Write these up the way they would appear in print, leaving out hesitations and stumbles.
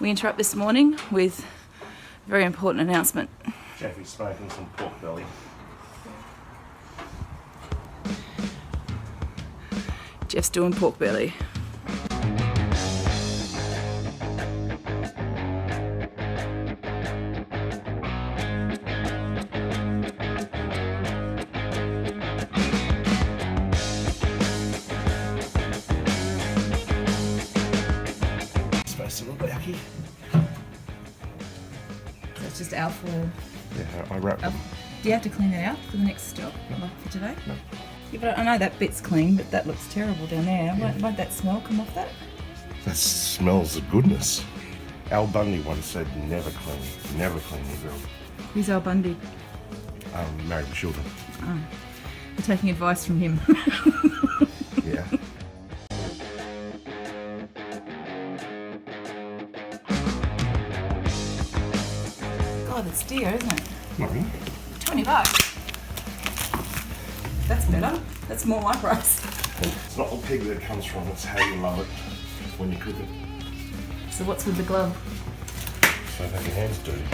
We interrupt this morning with a very important announcement. Jeff is smoking some pork belly. Jeff's doing pork belly. Supposed to look yucky. So it's just out for... Yeah, I wrapped them. Do you have to clean it out for the next stop, like for today? No. Yeah, but I know that bit's clean, but that looks terrible down there. Won't that smell come off that? That smells of goodness. Al Bundy once said, never clean your grill. Who's Al Bundy? Married with children. Oh, you're taking advice from him. Yeah. God, it's dear, isn't it? Mm-hmm. $20. That's better. That's more my price. It's not the pig that it comes from, it's how you love it when you cook it. So what's with the glove? So that your hands dirty.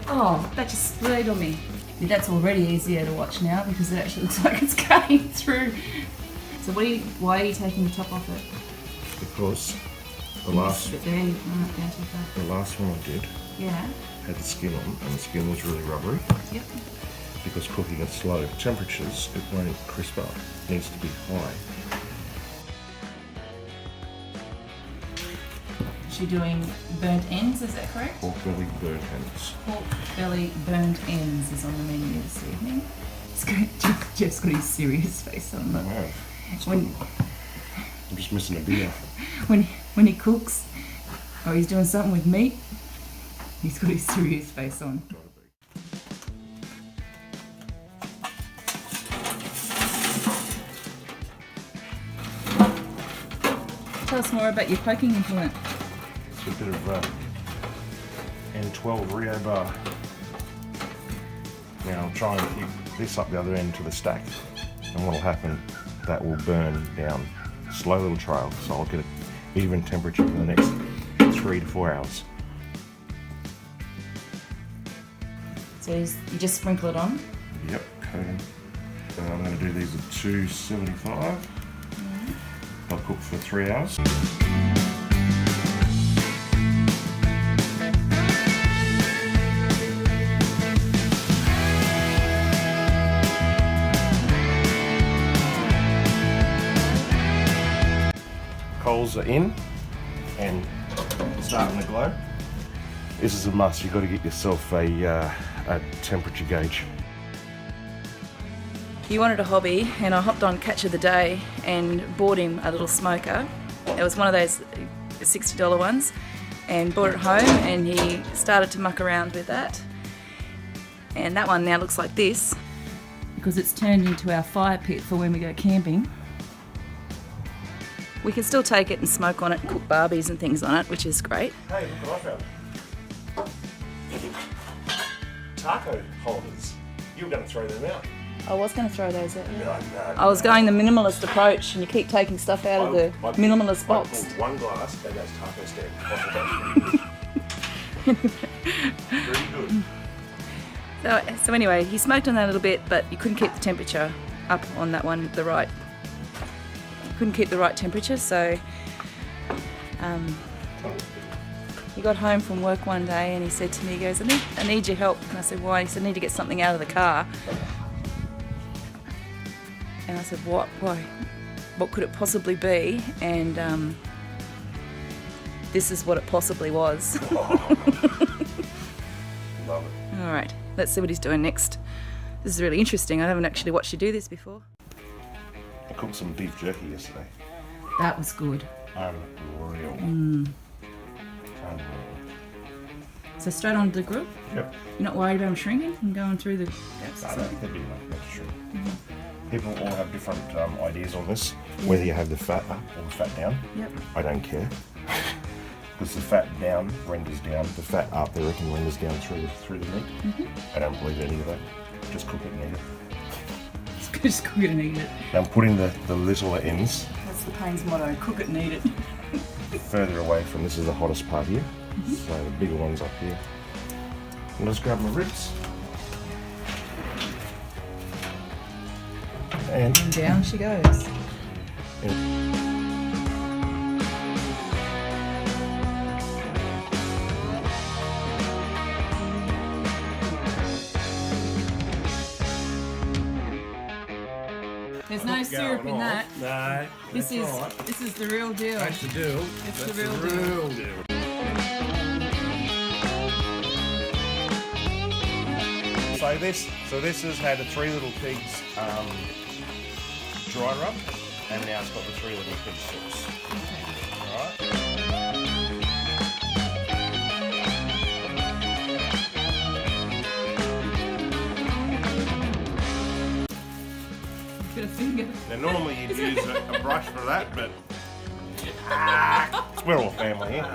Oh, that just sprayed on me. That's already easier to watch now because it actually looks like it's cutting through. So why are you taking the top off it? Because the last one I did had the skin on, and the skin was really rubbery. Yep. Because cooking at slow temperatures, it won't crisp up. It needs to be high. You're doing burnt ends, is that correct? Pork belly burnt ends. Pork belly burnt ends is on the menu this evening. Jeff's got his serious face on. I know. I'm just missing a beer. When he cooks, or he's doing something with meat, he's got his serious face on. Tell us more about your poking implement. It's a bit of N12 Rio bar. Now I'll try and keep this up the other end to the stack, and what will happen, that will burn down slow little trail, so I'll get an even temperature for the next 3 to 4 hours. So you just sprinkle it on? Yep, coating. So I'm going to do these at 275. I'll cook for 3 hours. Coals are in and starting to glow. This is a must. You've got to get yourself a temperature gauge. He wanted a hobby, and I hopped on Catch of the Day and bought him a little smoker. It was one of those $60 ones, and brought it home, and he started to muck around with that. And that one now looks like this because it's turned into our fire pit for when we go camping. We can still take it and smoke on it and cook barbies and things on it, which is great. Hey, look what I found. Taco holders. You were going to throw them out. I was going to throw those out. No. I was going the minimalist approach, and you keep taking stuff out of the minimalist box. I pulled one glass and those taco stand off the back. Very good. So anyway, he smoked on that a little bit, but you couldn't keep the temperature up on that one couldn't keep the right temperature, so he got home from work one day and he said to me, he goes, I need your help. And I said, why? He said, I need to get something out of the car. And I said, what? Why? What could it possibly be? And this is what it possibly was. Love it. All right, let's see what he's doing next. This is really interesting. I haven't actually watched you do this before. I cooked some beef jerky yesterday. That was good. Unreal. Unreal. So straight onto the grill? Yep. You're not worried about them shrinking and going through the gaps? I don't think they'd be enough to shrink. People all have different ideas on this, whether you have the fat up or the fat down. Yep. I don't care. Because the fat down renders down, the fat up they reckon renders down through the meat. I don't believe any of that. Just cook it and eat it. Just cook it and eat it. Now I'm putting the littler ends. That's the Payne's motto, cook it and eat it. further away from, this is the hottest part here. So the bigger one's up here. I'll just grab my ribs. And Down she goes. There's no syrup in that. No, This is the real deal. That's the deal. It's the real deal. So this has had the 3 little pigs dry rub, and now it's got the 3 little pig sauce. Alright. Bit of finger. Now normally you'd use a brush for that, but we're all family here.